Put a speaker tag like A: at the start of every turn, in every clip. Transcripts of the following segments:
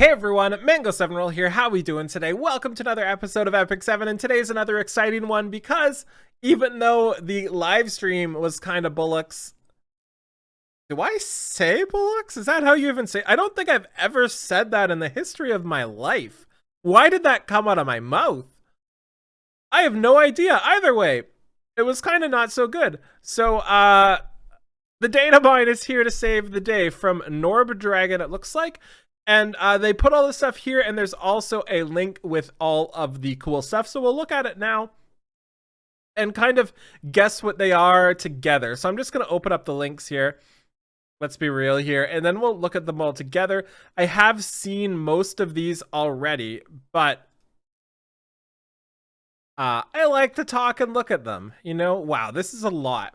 A: Hey everyone, Mango7Roll here. How we doing today? Welcome to another episode of Epic 7, and today's another exciting one because even though the live stream was kind of bullocks. Do I say bullocks? Is that how you even say? I don't think I've ever said that in the history of my life. Why did that come out of my mouth? I have no idea. Either way, it was kind of not so good. So, the data mine is here to save the day from Norb Dragon, it looks like. And they put all this stuff here, and there's also a link with all of the cool stuff. So we'll look at it now and kind of guess what they are together. So I'm just going to open up the links here. Let's be real here. And then we'll look at them all together. I have seen most of these already, but I like to talk and look at them. You know, wow, this is a lot.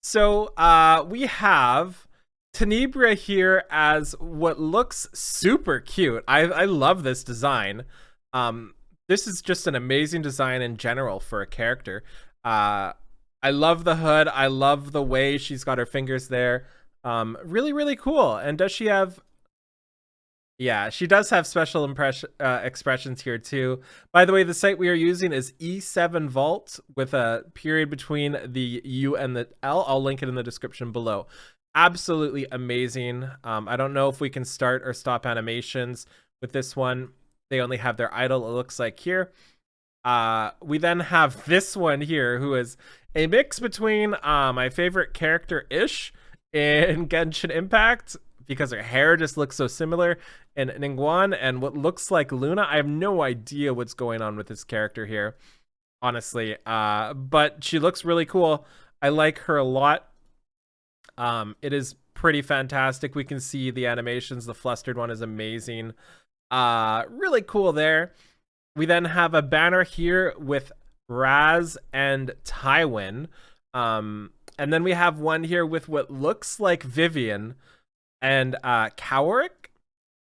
A: So we have Tenebria here as what looks super cute. I love this design. This is just an amazing design in general for a character. I love the hood. I love the way she's got her fingers there. Really, really cool. And does she have... Yeah, she does have special expressions here too. By the way, the site we are using is E7 Vault with a period between the U and the L. I'll link it in the description below. Absolutely amazing. I don't know if we can start or stop animations with this one. They only have their idle, it looks like here. We then have this one here, who is a mix between my favorite character-ish in Genshin Impact, because her hair just looks so similar, and Ningguang, and what looks like Luna. I have no idea what's going on with this character here, honestly. But she looks really cool. I like her a lot. It is pretty fantastic. We can see the animations. The flustered one is amazing. Really cool there. We then have a banner here with Raz and Tywin. And then we have one here with what looks like Vivian and Cowrick.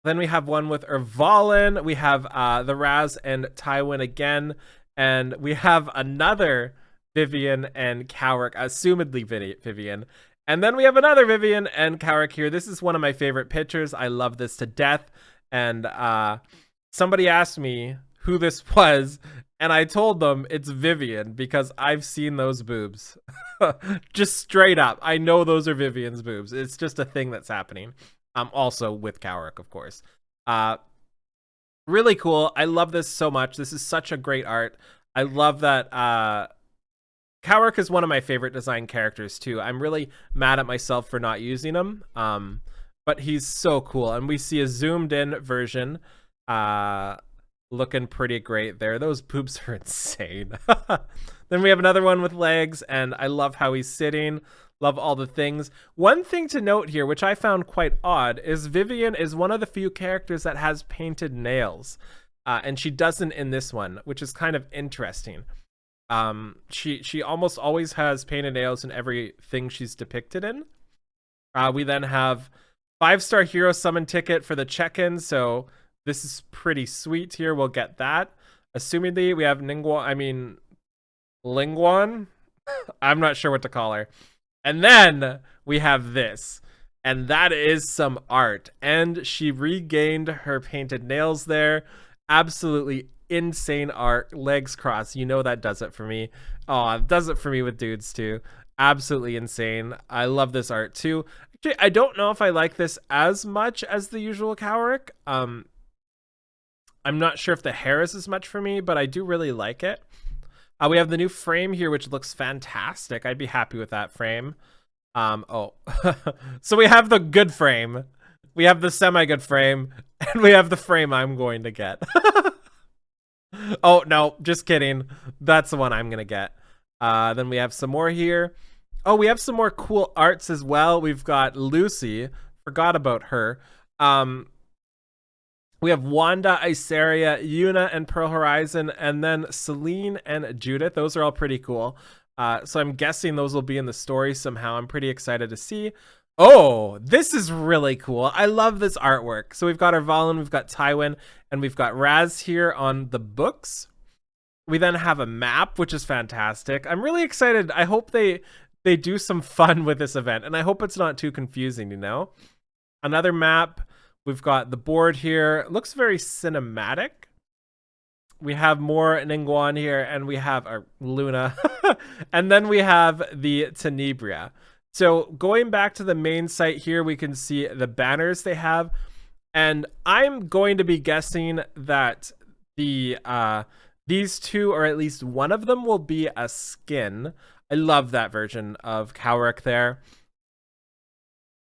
A: Then we have one with Ervalin. We have the Raz and Tywin again. And we have another Vivian and Cowrick, assumedly Vivian. And then we have another Vivian and Cowrick here. This is one of my favorite pictures. I love this to death. And somebody asked me who this was, and I told them it's Vivian because I've seen those boobs. Just straight up. I know those are Vivian's boobs. It's just a thing that's happening. Also with Cowrick, of course. Really cool. I love this so much. This is such a great art. I love that Cowrick is one of my favorite design characters too. I'm really mad at myself for not using him. But he's so cool. And we see a zoomed in version looking pretty great there. Those boobs are insane. Then we have another one with legs, and I love how he's sitting. Love all the things. One thing to note here, which I found quite odd, is Vivian is one of the few characters that has painted nails. And she doesn't in this one, which is kind of interesting. She almost always has painted nails in everything she's depicted in. We then have 5-star hero summon ticket for the check-in, so this is pretty sweet here. We'll get that. Assumedly, we have Lingguang. I'm not sure what to call her. And then we have this, and that is some art. And she regained her painted nails there. Absolutely insane art. Legs crossed. You know that does it for me. Oh, it does it for me with dudes too. Absolutely insane. I love this art too. Actually, I don't know if I like this as much as the usual Cowrick. I'm not sure if the hair is as much for me, but I do really like it. We have the new frame here, which looks fantastic. I'd be happy with that frame. So we have the good frame. We have the semi-good frame. And we have the frame I'm going to get. Oh, no, just kidding. That's the one I'm going to get. Then we have some more here. Oh, we have some more cool arts as well. We've got Lucy. Forgot about her. We have Wanda, Iseria, Yuna, and Pearl Horizon, and then Celine and Judith. Those are all pretty cool. So I'm guessing those will be in the story somehow. I'm pretty excited to see. Oh, this is really cool. I love this artwork. So we've got Ervalin, we've got Tywin, and we've got Raz here on the books. We then have a map, which is fantastic. I'm really excited. I hope they do some fun with this event, and I hope it's not too confusing, you know? Another map. We've got the board here. It looks very cinematic. We have more Ningguang here, and we have our Luna. And then we have the Tenebria. So going back to the main site here, we can see the banners they have. And I'm going to be guessing that these two, or at least one of them, will be a skin. I love that version of Cowrick there.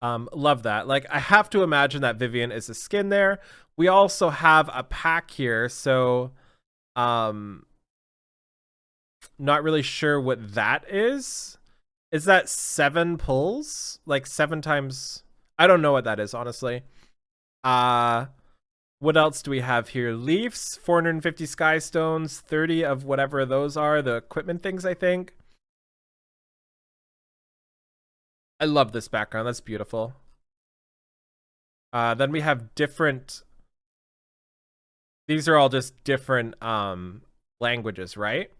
A: Love that. Like, I have to imagine that Vivian is a skin there. We also have a pack here, so not really sure what that is. Is that 7 pulls? Like 7 times? I don't know what that is, honestly. What else do we have here? Leafs, 450 sky stones, 30 of whatever those are, the equipment things, I think. I love this background. That's beautiful. Then we have different... These are all just different languages, right?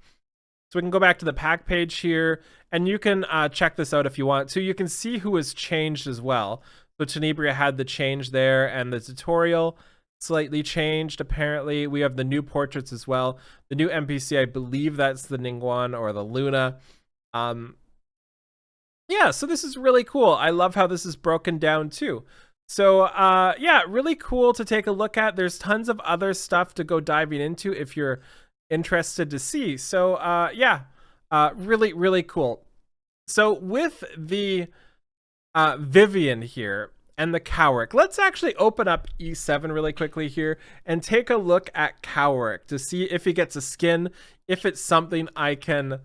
A: So we can go back to the pack page here, and you can check this out if you want to. You can see who has changed as well. So Tenebria had the change there, and the tutorial slightly changed, apparently. We have the new portraits as well. The new NPC, I believe that's the Ningguang or the Luna. Yeah, so this is really cool. I love how this is broken down too. So yeah, really cool to take a look at. There's tons of other stuff to go diving into if you're interested to see. So yeah, really, really cool. So with the Vivian here and the Cowrick, let's actually open up E7 really quickly here and take a look at Cowrick to see if he gets a skin, if it's something I can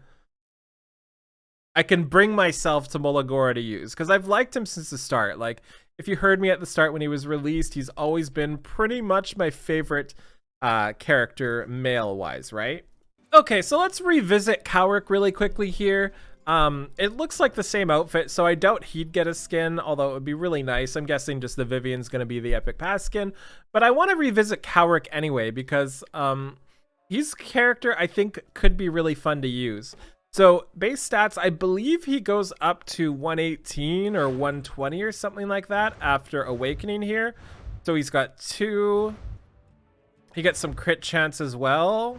A: bring myself to Molagora to use, because I've liked him since the start. Like, if you heard me at the start when he was released, he's always been pretty much my favorite character male-wise, right? Okay, so let's revisit Cowrick really quickly here. It looks like the same outfit, so I doubt he'd get a skin, although it would be really nice. I'm guessing just the Vivian's going to be the Epic Pass skin. But I want to revisit Cowrick anyway, because his character, I think, could be really fun to use. So base stats, I believe he goes up to 118 or 120 or something like that after Awakening here. So he's got 2. He gets some crit chance as well.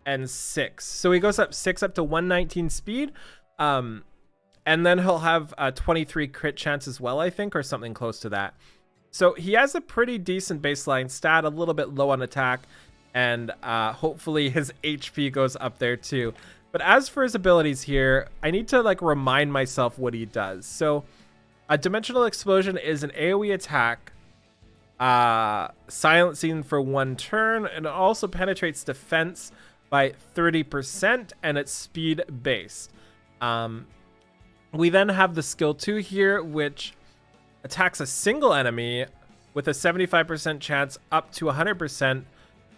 A: And 6. So he goes up 6 up to 119 speed. And then he'll have 23 crit chance as well, I think, or something close to that. So he has a pretty decent baseline stat, a little bit low on attack. And hopefully his HP goes up there too. But as for his abilities here, I need to like remind myself what he does. So a Dimensional Explosion is an AoE attack, silencing for 1 turn, and it also penetrates defense by 30%, and it's speed based. We then have the skill 2 here, which attacks a single enemy with a 75% chance up to 100%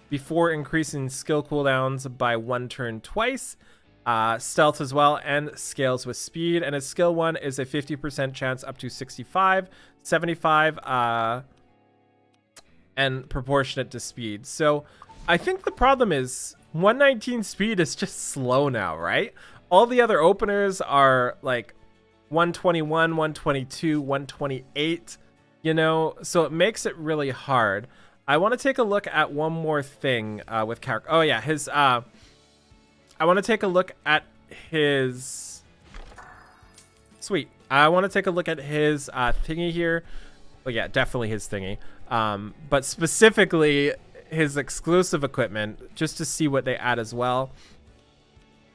A: before increasing skill cooldowns by 1 turn twice. Stealth as well, and scales with speed. And his skill 1 is a 50% chance up to 65, 75, and proportionate to speed. So I think the problem is 119 speed is just slow now, right? All the other openers are like 121, 122, 128, you know, so it makes it really hard. I want to take a look at one more thing with character. Oh yeah, his I want to take a look at his... Sweet. I want to take a look at his thingy here. Well, yeah, definitely his thingy. But specifically his exclusive equipment, just to see what they add as well.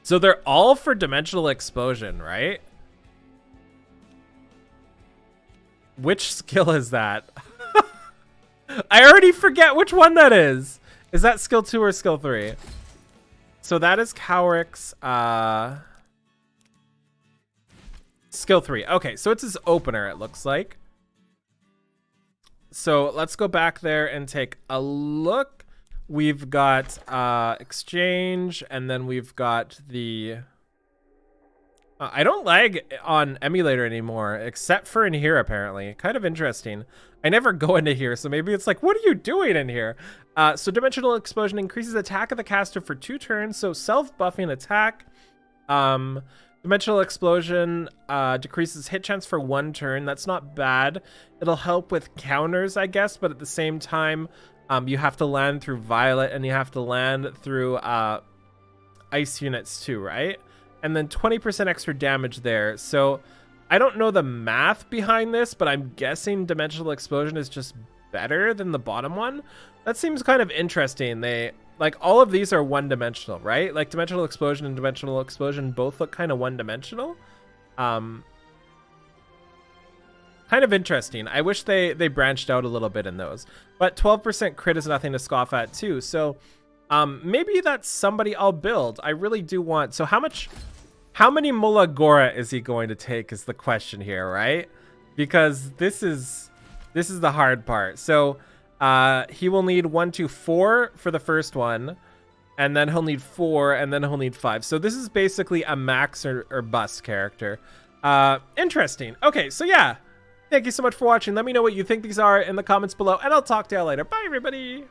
A: So they're all for Dimensional Explosion, right? Which skill is that? I already forget which one that is. Is that skill 2 or skill 3? So that is Cowrick's skill 3. Okay, so it's his opener, it looks like. So let's go back there and take a look. We've got exchange, and then we've got the... I don't lag on emulator anymore, except for in here, apparently. Kind of interesting. I never go into here, so maybe it's like, what are you doing in here? So Dimensional Explosion increases attack of the caster for 2 turns, so self-buffing attack. Dimensional Explosion decreases hit chance for 1 turn. That's not bad. It'll help with counters, I guess, but at the same time, you have to land through Violet and you have to land through ice units too, right? And then 20% extra damage there. So I don't know the math behind this, but I'm guessing Dimensional Explosion is just better than the bottom one. That seems kind of interesting. They like all of these are one-dimensional, right? Like Dimensional Explosion and Dimensional Explosion both look kind of one-dimensional. Kind of interesting. I wish they branched out a little bit in those. But 12% crit is nothing to scoff at too. So maybe that's somebody I'll build. I really do want. So how many Mulagora is he going to take is the question here, right? Because this is the hard part. So he will need 1, 2, 4 for the first one, and then he'll need 4, and then he'll need 5. So this is basically a max or bust character. Interesting. Okay, so yeah. Thank you so much for watching. Let me know what you think these are in the comments below, and I'll talk to y'all later. Bye, everybody.